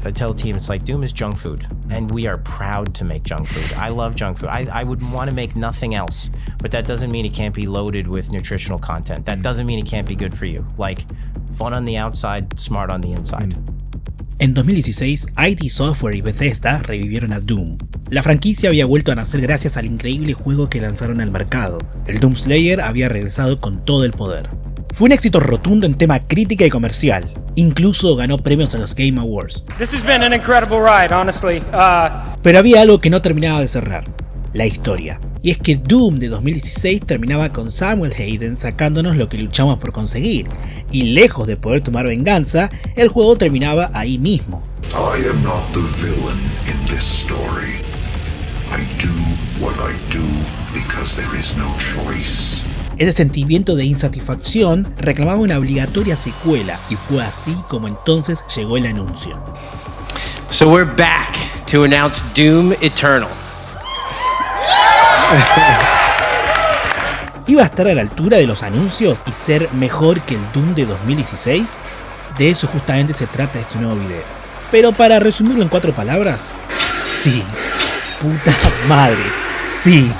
I tell teams, like, Doom is junk food, and we are proud to make junk food. I love junk food. I would want to make nothing else, but that doesn't mean it can't be loaded with nutritional content. That doesn't mean it can't be good for you. Like, fun on the outside, smart on the inside. En 2016, ID Software y Bethesda revivieron a Doom. La franquicia había vuelto a nacer gracias al increíble juego que lanzaron al mercado. El Doom Slayer había regresado con todo el poder. Fue un éxito rotundo en tema crítica y comercial. Incluso ganó premios a los Game Awards. This has been an incredible ride, honestly. Pero había algo que no terminaba de cerrar: la historia. Y es que Doom de 2016 terminaba con Samuel Hayden sacándonos lo que luchamos por conseguir. Y lejos de poder tomar venganza, el juego terminaba ahí mismo. I am not the villain in this story. I do what I do because there is no choice. Ese sentimiento de insatisfacción reclamaba una obligatoria secuela, y fue así como entonces llegó el anuncio. So we're back to announce Doom Eternal. ¿Iba a estar a la altura de los anuncios y ser mejor que el Doom de 2016? De eso justamente se trata este nuevo video. Pero para resumirlo en 4 palabras: sí, puta madre, sí.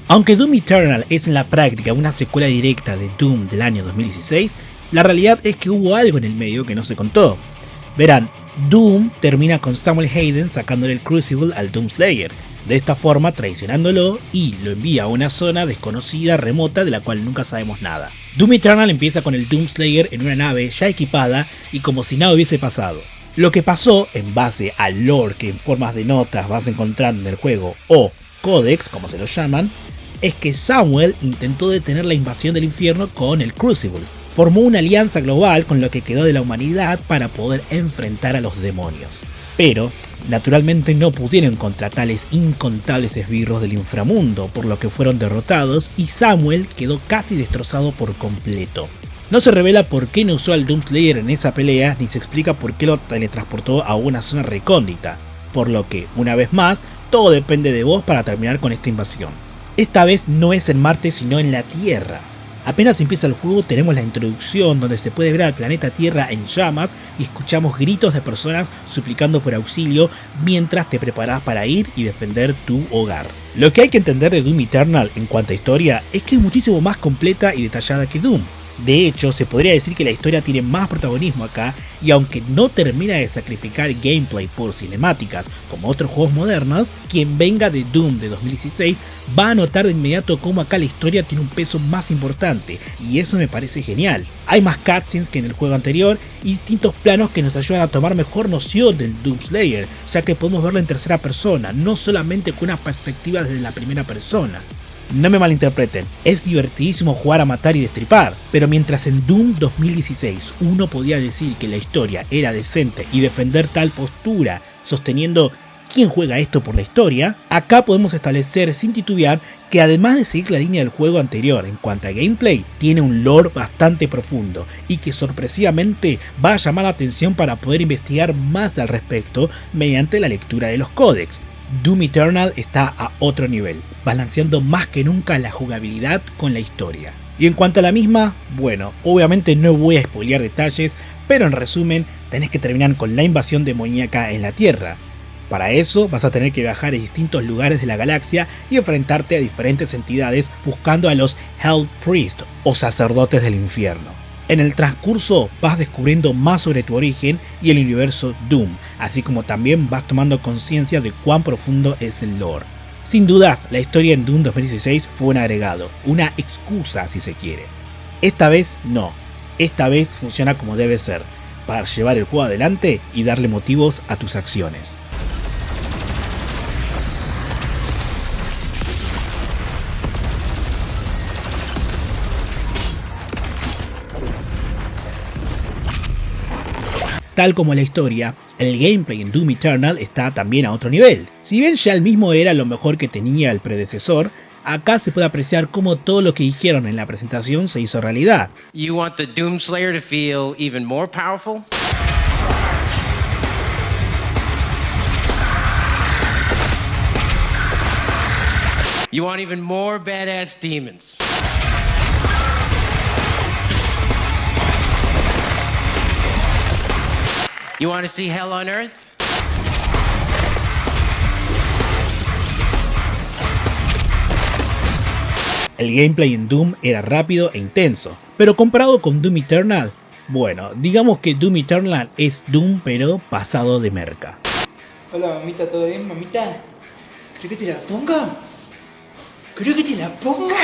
Aunque Doom Eternal es en la práctica una secuela directa de Doom del año 2016, la realidad es que hubo algo en el medio que no se contó. Verán, Doom termina con Samuel Hayden sacándole el Crucible al Doom Slayer, de esta forma traicionándolo, y lo envía a una zona desconocida, remota, de la cual nunca sabemos nada. Doom Eternal empieza con el Doom Slayer en una nave ya equipada y como si nada hubiese pasado. Lo que pasó, en base al lore que en formas de notas vas encontrando en el juego, o códex como se lo llaman, es que Samuel intentó detener la invasión del infierno con el Crucible. Formó una alianza global con lo que quedó de la humanidad para poder enfrentar a los demonios. Pero, naturalmente no pudieron contra tales incontables esbirros del inframundo, por lo que fueron derrotados y Samuel quedó casi destrozado por completo. No se revela por qué no usó al Doom Slayer en esa pelea, ni se explica por qué lo teletransportó a una zona recóndita, por lo que, una vez más, todo depende de vos para terminar con esta invasión. Esta vez no es en Marte sino en la Tierra. Apenas empieza el juego tenemos la introducción donde se puede ver al planeta Tierra en llamas y escuchamos gritos de personas suplicando por auxilio mientras te preparas para ir y defender tu hogar. Lo que hay que entender de Doom Eternal en cuanto a historia es que es muchísimo más completa y detallada que Doom. De hecho, se podría decir que la historia tiene más protagonismo acá, y aunque no termina de sacrificar gameplay por cinemáticas como otros juegos modernos, quien venga de Doom de 2016 va a notar de inmediato cómo acá la historia tiene un peso más importante, y eso me parece genial. Hay más cutscenes que en el juego anterior y distintos planos que nos ayudan a tomar mejor noción del Doom Slayer, ya que podemos verlo en tercera persona, no solamente con una perspectiva desde la primera persona. No me malinterpreten, es divertidísimo jugar a matar y destripar, pero mientras en Doom 2016 uno podía decir que la historia era decente y defender tal postura sosteniendo quién juega esto por la historia, acá podemos establecer sin titubear que además de seguir la línea del juego anterior en cuanto a gameplay, tiene un lore bastante profundo y que sorpresivamente va a llamar la atención para poder investigar más al respecto mediante la lectura de los códex. Doom Eternal está a otro nivel, balanceando más que nunca la jugabilidad con la historia. Y en cuanto a la misma, bueno, obviamente no voy a spoilear detalles, pero en resumen, tenés que terminar con la invasión demoníaca en la Tierra. Para eso vas a tener que viajar a distintos lugares de la galaxia y enfrentarte a diferentes entidades buscando a los Hell Priest o sacerdotes del infierno. En el transcurso vas descubriendo más sobre tu origen y el universo Doom, así como también vas tomando conciencia de cuán profundo es el lore. Sin dudas, la historia en Doom 2016 fue un agregado, una excusa si se quiere. Esta vez no, esta vez funciona como debe ser, para llevar el juego adelante y darle motivos a tus acciones. Tal como la historia, el gameplay en Doom Eternal está también a otro nivel. Si bien ya el mismo era lo mejor que tenía el predecesor, acá se puede apreciar cómo todo lo que dijeron en la presentación se hizo realidad. You want the Doomslayer to feel even more powerful? You want even more badass demons? You want to see hell on earth? El gameplay en Doom era rápido e intenso, pero comparado con Doom Eternal, bueno, digamos que Doom Eternal es Doom pero pasado de merca. Hola mamita, ¿todo bien mamita? ¿Querés que te la ponga? ¿Querés que te la ponga?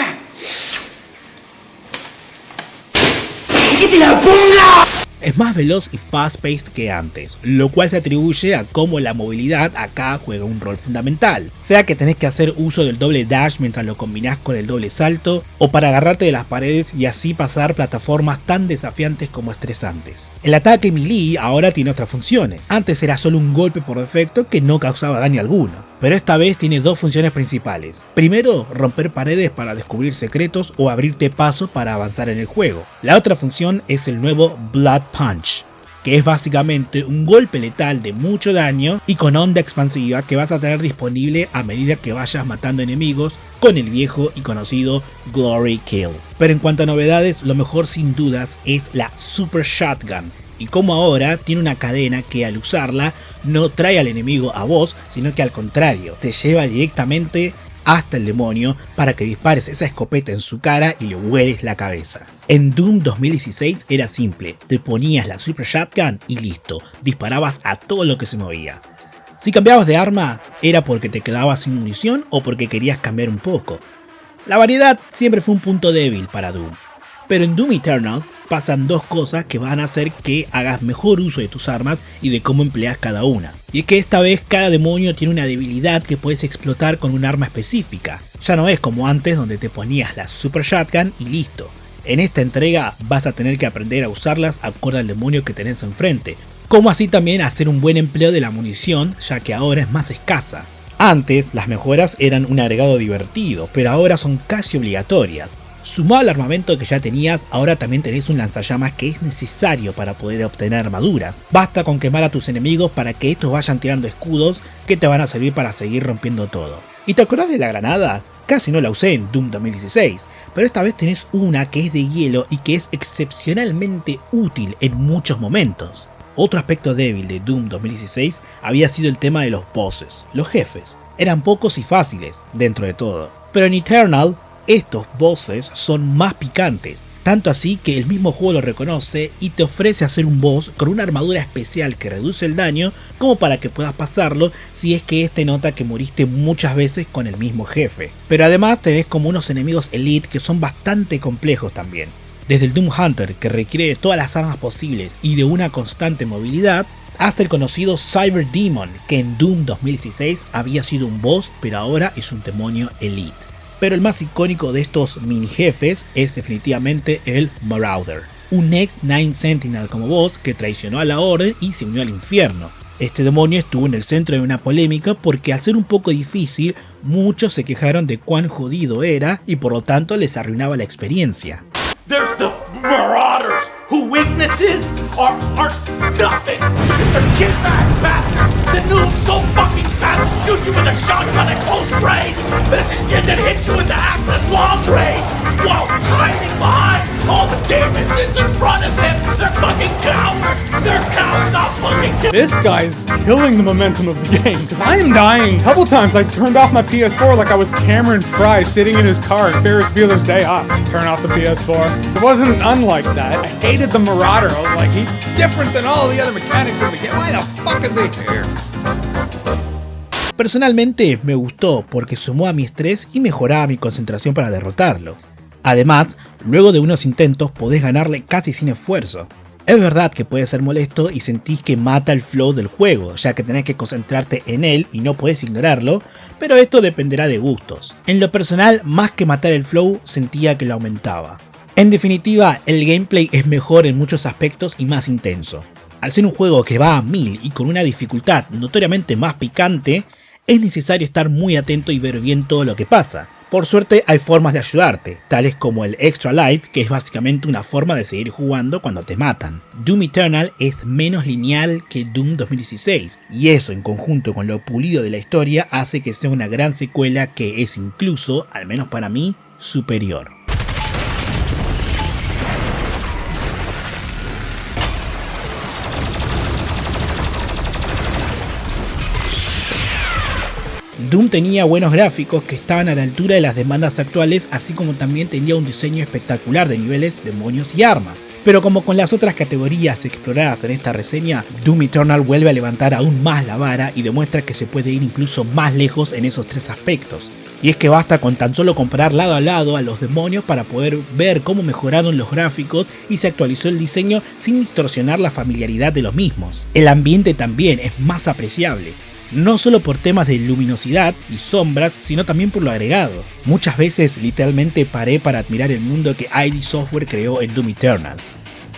¿Querés que te la ponga? Es más veloz y fast-paced que antes, lo cual se atribuye a cómo la movilidad acá juega un rol fundamental. Sea que tenés que hacer uso del doble dash mientras lo combinás con el doble salto, o para agarrarte de las paredes y así pasar plataformas tan desafiantes como estresantes. El ataque melee ahora tiene otras funciones. Antes era solo un golpe por defecto que no causaba daño alguno, pero esta vez tiene dos funciones principales. Primero, romper paredes para descubrir secretos o abrirte paso para avanzar en el juego. La otra función es el nuevo Blood Punch, que es básicamente un golpe letal de mucho daño y con onda expansiva que vas a tener disponible a medida que vayas matando enemigos con el viejo y conocido Glory Kill. Pero en cuanto a novedades, lo mejor sin dudas es la Super Shotgun, y como ahora tiene una cadena que al usarla no trae al enemigo a vos, sino que al contrario, te lleva directamente hasta el demonio para que dispares esa escopeta en su cara y le hueles la cabeza. En Doom 2016 era simple, te ponías la Super Shotgun y listo, disparabas a todo lo que se movía. Si cambiabas de arma, era porque te quedabas sin munición o porque querías cambiar un poco. La variedad siempre fue un punto débil para Doom. Pero en Doom Eternal pasan dos cosas que van a hacer que hagas mejor uso de tus armas y de cómo empleas cada una. Y es que esta vez cada demonio tiene una debilidad que puedes explotar con un arma específica. Ya no es como antes donde te ponías la Super Shotgun y listo. En esta entrega vas a tener que aprender a usarlas acorde al demonio que tenés enfrente. Como así también hacer un buen empleo de la munición, ya que ahora es más escasa. Antes las mejoras eran un agregado divertido, pero ahora son casi obligatorias. Sumado al armamento que ya tenías, ahora también tenés un lanzallamas que es necesario para poder obtener armaduras. Basta con quemar a tus enemigos para que estos vayan tirando escudos que te van a servir para seguir rompiendo todo. ¿Y te acordás de la granada? Casi no la usé en Doom 2016, pero esta vez tenés una que es de hielo y que es excepcionalmente útil en muchos momentos. Otro aspecto débil de Doom 2016 había sido el tema de los bosses, los jefes. Eran pocos y fáciles, dentro de todo. Pero en Eternal, estos bosses son más picantes, tanto así que el mismo juego lo reconoce y te ofrece hacer un boss con una armadura especial que reduce el daño como para que puedas pasarlo si es que este nota que moriste muchas veces con el mismo jefe. Pero además tenés como unos enemigos elite que son bastante complejos también. Desde el Doom Hunter, que requiere de todas las armas posibles y de una constante movilidad, hasta el conocido Cyber Demon, que en Doom 2016 había sido un boss pero ahora es un demonio elite. Pero el más icónico de estos mini jefes es definitivamente el Marauder, un ex Nine Sentinel como boss que traicionó a la Orden y se unió al infierno. Este demonio estuvo en el centro de una polémica porque al ser un poco difícil, muchos se quejaron de cuán jodido era y por lo tanto les arruinaba la experiencia. There's the Marauders, who weaknesses are nothing. Because they're cheap-ass bastards. The noob's so fucking fast, he'll shoot you with a shotgun at close range, and then hit you with the axe at long range, while hiding behind all the demons in front of him. They're fucking cowards. They're cowards, not fucking kidding. This guy's killing the momentum of the game, because I am dying. A couple times I turned off my PS4 like I was Cameron Fry sitting in his car at Ferris Bueller's Day Off. Turn off the PS4. It wasn't unlike that. I hated the Marauder. I was like, he's different than all the other mechanics in the game. Why the fuck is he here? Personalmente me gustó porque sumó a mi estrés y mejoraba mi concentración para derrotarlo. Además, luego de unos intentos podés ganarle casi sin esfuerzo. Es verdad que puede ser molesto y sentís que mata el flow del juego, ya que tenés que concentrarte en él y no podés ignorarlo, pero esto dependerá de gustos. En lo personal, más que matar el flow, sentía que lo aumentaba. En definitiva, el gameplay es mejor en muchos aspectos y más intenso. Al ser un juego que va a 1000 y con una dificultad notoriamente más picante, es necesario estar muy atento y ver bien todo lo que pasa. Por suerte hay formas de ayudarte, tales como el Extra Life, que es básicamente una forma de seguir jugando cuando te matan. Doom Eternal es menos lineal que Doom 2016, y eso en conjunto con lo pulido de la historia hace que sea una gran secuela que es incluso, al menos para mí, superior. Doom tenía buenos gráficos que estaban a la altura de las demandas actuales, así como también tenía un diseño espectacular de niveles, demonios y armas. Pero como con las otras categorías exploradas en esta reseña, Doom Eternal vuelve a levantar aún más la vara y demuestra que se puede ir incluso más lejos en esos tres aspectos. Y es que basta con tan solo comparar lado a lado a los demonios para poder ver cómo mejoraron los gráficos y se actualizó el diseño sin distorsionar la familiaridad de los mismos. El ambiente también es más apreciable. No solo por temas de luminosidad y sombras, sino también por lo agregado. Muchas veces literalmente paré para admirar el mundo que ID Software creó en Doom Eternal,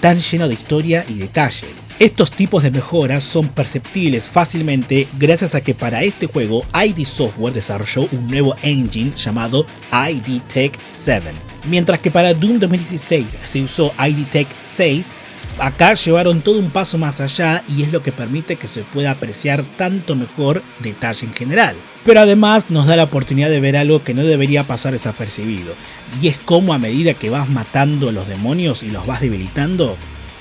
tan lleno de historia y detalles. Estos tipos de mejoras son perceptibles fácilmente gracias a que para este juego ID Software desarrolló un nuevo engine llamado ID Tech 7. Mientras que para Doom 2016 se usó ID Tech 6, acá llevaron todo un paso más allá y es lo que permite que se pueda apreciar tanto mejor detalle en general. Pero además nos da la oportunidad de ver algo que no debería pasar desapercibido, y es cómo a medida que vas matando a los demonios y los vas debilitando,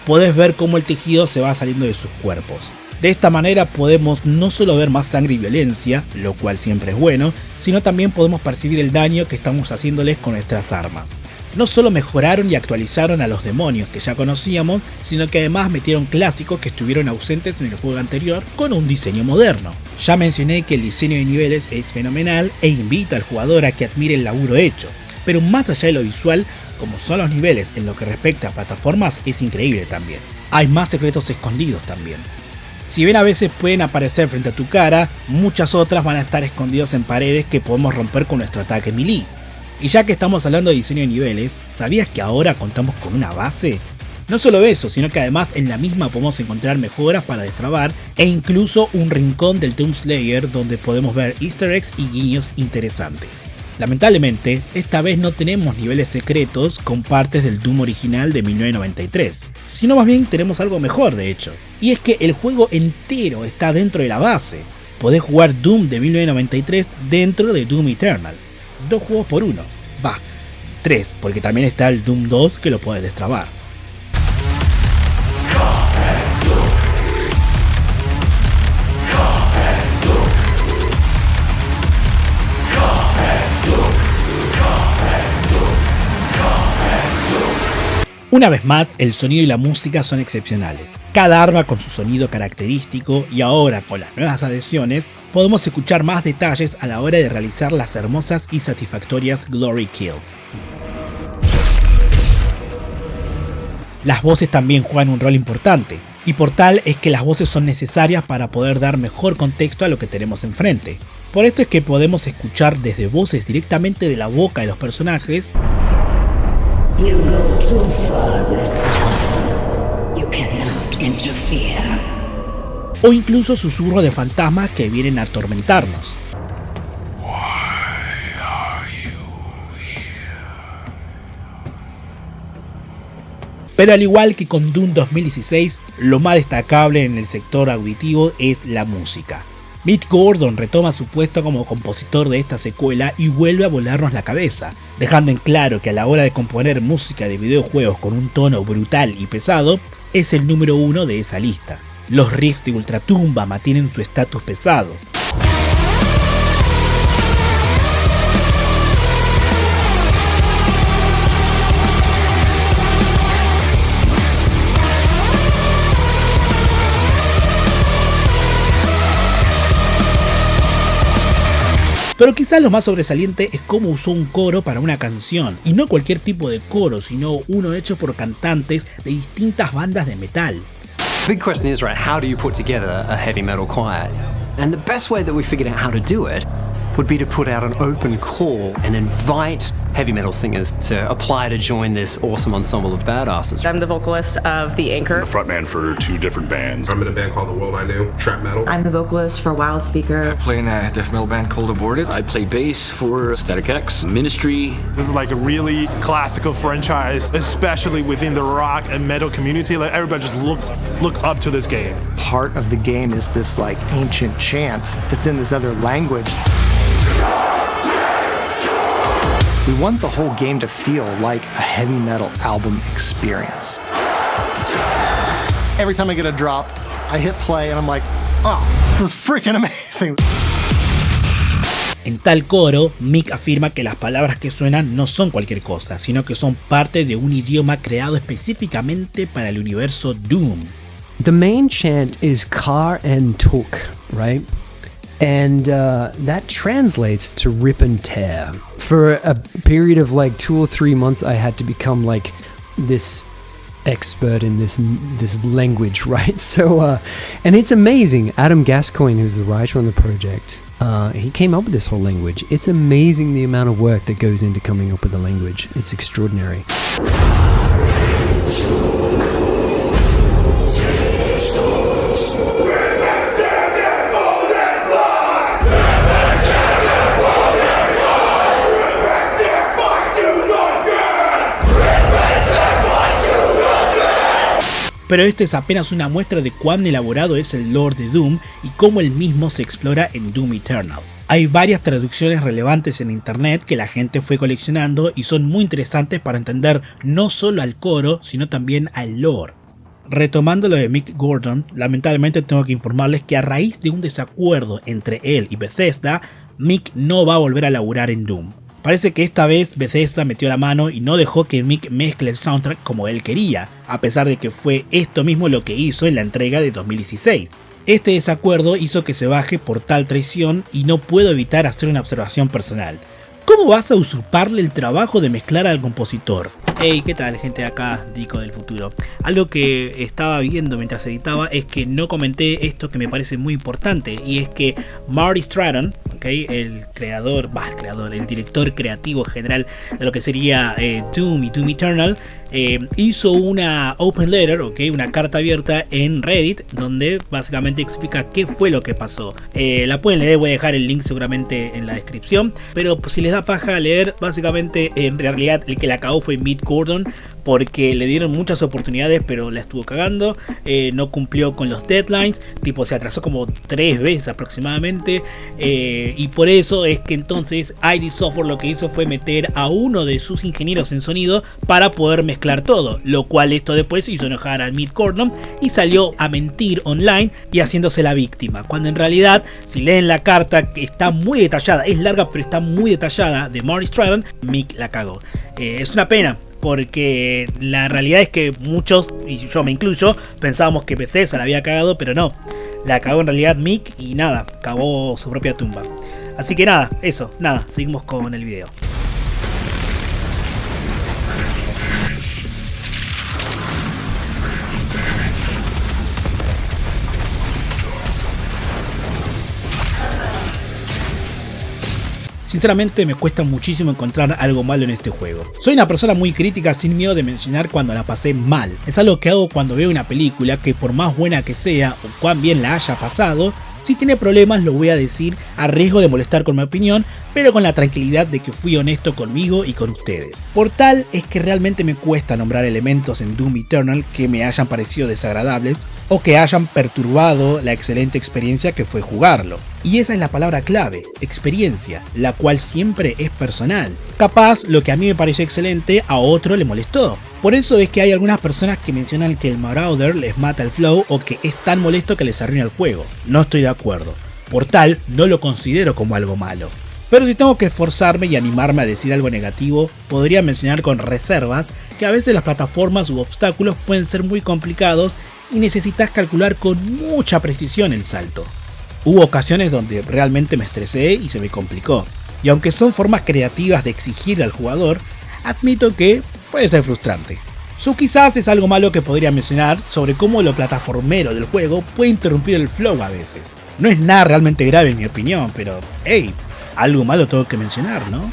podés ver cómo el tejido se va saliendo de sus cuerpos. De esta manera podemos no solo ver más sangre y violencia, lo cual siempre es bueno, sino también podemos percibir el daño que estamos haciéndoles con nuestras armas. No solo mejoraron y actualizaron a los demonios que ya conocíamos, sino que además metieron clásicos que estuvieron ausentes en el juego anterior con un diseño moderno. Ya mencioné que el diseño de niveles es fenomenal e invita al jugador a que admire el laburo hecho, pero más allá de lo visual, como son los niveles en lo que respecta a plataformas, es increíble también. Hay más secretos escondidos también. Si bien a veces pueden aparecer frente a tu cara, muchas otras van a estar escondidos en paredes que podemos romper con nuestro ataque melee. Y ya que estamos hablando de diseño de niveles, ¿sabías que ahora contamos con una base? No solo eso, sino que además en la misma podemos encontrar mejoras para destrabar e incluso un rincón del Doom Slayer donde podemos ver easter eggs y guiños interesantes. Lamentablemente, esta vez no tenemos niveles secretos con partes del Doom original de 1993, sino más bien tenemos algo mejor de hecho, y es que el juego entero está dentro de la base. Podés jugar Doom de 1993 dentro de Doom Eternal. 2 juegos por uno, 3, porque también está el Doom 2 que lo puedes destrabar. Una vez más, el sonido y la música son excepcionales. Cada arma con su sonido característico y ahora con las nuevas adiciones, podemos escuchar más detalles a la hora de realizar las hermosas y satisfactorias Glory Kills. Las voces también juegan un rol importante, y por tal es que las voces son necesarias para poder dar mejor contexto a lo que tenemos enfrente. Por esto es que podemos escuchar desde voces directamente de la boca de los personajes, You go too far this time. You cannot interfere. o incluso susurros de fantasmas que vienen a atormentarnos. Pero al igual que con Doom 2016, lo más destacable en el sector auditivo es la música. Mick Gordon retoma su puesto como compositor de esta secuela y vuelve a volarnos la cabeza, dejando en claro que a la hora de componer música de videojuegos con un tono brutal y pesado, es el número 1 de esa lista. Los riffs de Ultratumba mantienen su estatus pesado. Pero quizás lo más sobresaliente es cómo usó un coro para una canción, y no cualquier tipo de coro, sino uno hecho por cantantes de distintas bandas de metal. The big question is, right, how do you put together a heavy metal choir? And the best way that we figured out how to do it would be to put out an open call and invite heavy metal singers to apply to join this awesome ensemble of badasses. I'm the vocalist of The Anchor. I'm the frontman for 2 different bands. I'm in a band called The World I Knew, trap metal. I'm the vocalist for Wild Speaker. I play in a death metal band called Aborted. I play bass for Static X, Ministry. This is like a really classical franchise, especially within the rock and metal community. Like everybody just looks up to this game. Part of the game is this like ancient chant that's in this other language. We want the whole game to feel like a heavy metal album experience. Every time I get a drop, I hit play and I'm like, oh, this is freaking amazing. En tal coro, Mick afirma que las palabras que suenan no son cualquier cosa, sino que son parte de un idioma creado específicamente para el universo Doom. The main chant is Kar and Tuk, right? And that translates to rip and tear. For a period of like 2 or 3 months, I had to become like this expert in this language, right? So, and it's amazing. Adam Gascoigne, who's the writer on the project, he came up with this whole language. It's amazing the amount of work that goes into coming up with the language. It's extraordinary. Pero esto es apenas una muestra de cuán elaborado es el lore de Doom y cómo el mismo se explora en Doom Eternal. Hay varias traducciones relevantes en internet que la gente fue coleccionando y son muy interesantes para entender no solo al coro, sino también al lore. Retomando lo de Mick Gordon, lamentablemente tengo que informarles que a raíz de un desacuerdo entre él y Bethesda, Mick no va a volver a laburar en Doom. Parece que esta vez Bethesda metió la mano y no dejó que Mick mezcle el soundtrack como él quería, a pesar de que fue esto mismo lo que hizo en la entrega de 2016. Este desacuerdo hizo que se baje por tal traición y no puedo evitar hacer una observación personal. ¿Cómo vas a usurparle el trabajo de mezclar al compositor? Hey, ¿qué tal, gente? Acá, Dico del futuro. Algo que estaba viendo mientras editaba es que no comenté esto que me parece muy importante, y es que Marty Stratton, ¿okay? el director creativo general de lo que sería Doom y Doom Eternal, hizo una open letter, ¿okay? Una carta abierta en Reddit, donde básicamente explica qué fue lo que pasó. La pueden leer, voy a dejar el link seguramente en la descripción, pero si les da paja leer, básicamente en realidad el que la cagó fue Mick Gordon, porque le dieron muchas oportunidades pero la estuvo cagando, no cumplió con los deadlines, tipo se atrasó como 3 veces aproximadamente, y por eso es que entonces ID Software lo que hizo fue meter a uno de sus ingenieros en sonido para poder mezclar todo, lo cual esto después hizo enojar a Mick Gordon y salió a mentir online y haciéndose la víctima, cuando en realidad si leen la carta, que está muy detallada, es larga pero está muy detallada, de Marty Stratton, Mick la cagó. Es una pena, porque la realidad es que muchos, y yo me incluyo, pensábamos que Bethesda la había cagado, pero no, la cagó en realidad Mick y nada, cavó su propia tumba. Así que nada, seguimos con el video. Sinceramente me cuesta muchísimo encontrar algo malo en este juego. Soy una persona muy crítica sin miedo de mencionar cuando la pasé mal. Es algo que hago cuando veo una película que por más buena que sea o cuán bien la haya pasado, si tiene problemas lo voy a decir a riesgo de molestar con mi opinión, pero con la tranquilidad de que fui honesto conmigo y con ustedes. Por tal es que realmente me cuesta nombrar elementos en Doom Eternal que me hayan parecido desagradables o que hayan perturbado la excelente experiencia que fue jugarlo. Y esa es la palabra clave, experiencia, la cual siempre es personal. Capaz lo que a mí me pareció excelente a otro le molestó. Por eso es que hay algunas personas que mencionan que el Marauder les mata el flow o que es tan molesto que les arruina el juego. No estoy de acuerdo. Por tal, no lo considero como algo malo. Pero si tengo que esforzarme y animarme a decir algo negativo, podría mencionar con reservas que a veces las plataformas u obstáculos pueden ser muy complicados y necesitas calcular con mucha precisión el salto. Hubo ocasiones donde realmente me estresé y se me complicó. Y aunque son formas creativas de exigir al jugador, admito que puede ser frustrante. Quizás es algo malo que podría mencionar sobre cómo lo plataformero del juego puede interrumpir el flow a veces. No es nada realmente grave en mi opinión, pero hey, algo malo tengo que mencionar, ¿no?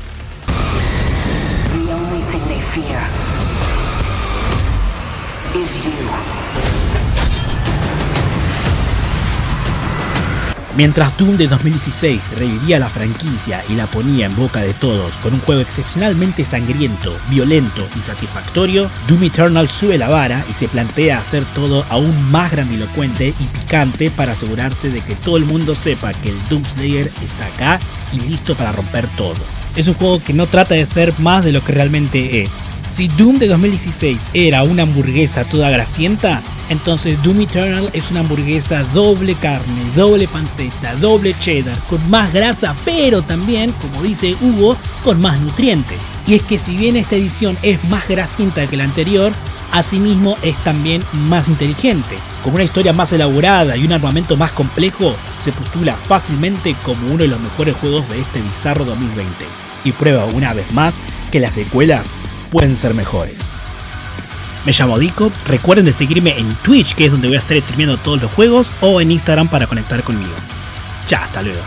The only thing they fear is you. Mientras Doom de 2016 revivía la franquicia y la ponía en boca de todos con un juego excepcionalmente sangriento, violento y satisfactorio, Doom Eternal sube la vara y se plantea hacer todo aún más grandilocuente y picante para asegurarse de que todo el mundo sepa que el Doomslayer está acá y listo para romper todo. Es un juego que no trata de ser más de lo que realmente es. Si Doom de 2016 era una hamburguesa toda grasienta, entonces Doom Eternal es una hamburguesa doble carne, doble panceta, doble cheddar, con más grasa, pero también, como dice Hugo, con más nutrientes. Y es que si bien esta edición es más grasienta que la anterior, asimismo es también más inteligente. Con una historia más elaborada y un armamento más complejo, se postula fácilmente como uno de los mejores juegos de este bizarro 2020. Y prueba una vez más que las secuelas pueden ser mejores. Me llamo Dico, recuerden de seguirme en Twitch, que es donde voy a estar streameando todos los juegos, o en Instagram para conectar conmigo. Chao, hasta luego.